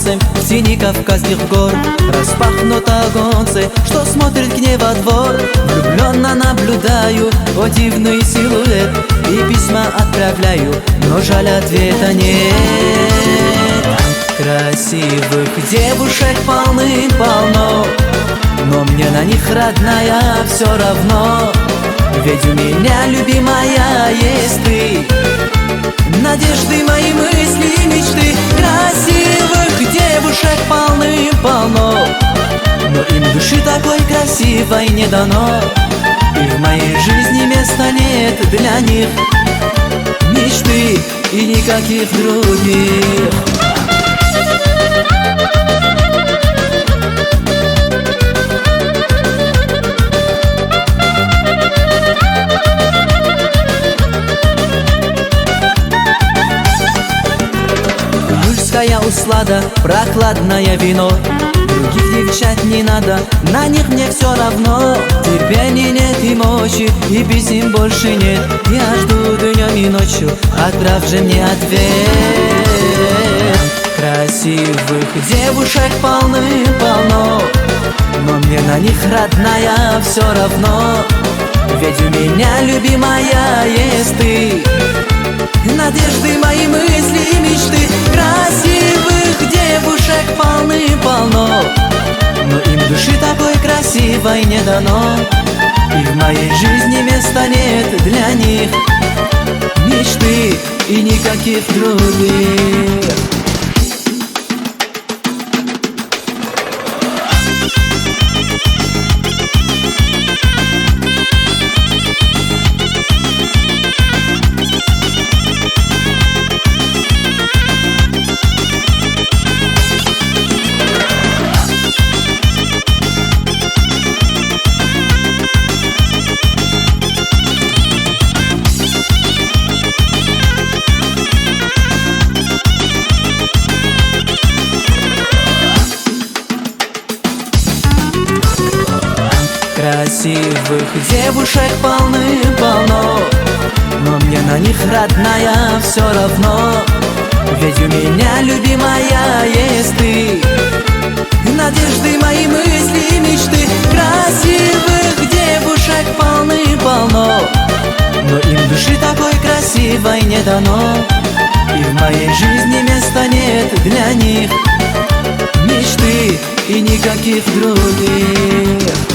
солнцем в тени Кавказских гор. Распахнуто оконце, что смотрит к ней во двор. Влюбленно наблюдаю, о дивный силуэт, и письма отправляю, но жаль, ответа нет. Красивых девушек полным-полно, но мне на них, родная, все равно. Ведь у меня, любимая, есть ты, надежды, мои мысли, мечты. Красивых девушек полным-полно, но им души такой красивой не дано. И в моей жизни места нет для них, мечты и никаких других. Июльская услада, прохладное вино. Других девчат не надо, на них мне все равно. Терпения нет и мочи, и писем больше нет. Я жду днем и ночью, отправь же мне ответ. Красивых девушек полным-полно, но мне на них, родная, все равно. Ведь у меня, любимая, есть ты, надежды, мои мысли и мечты. Красивых девушек полным-полно, но им души такой красивой не дано. И в моей жизни места нет для них, мечты и никаких других. Красивых девушек полным-полно, но мне на них, родная, все равно. Ведь у меня, любимая, есть ты, надежды, мои мысли и мечты. Красивых девушек полным-полно, но им души такой красивой не дано. И в моей жизни места нет для них, мечты и никаких других.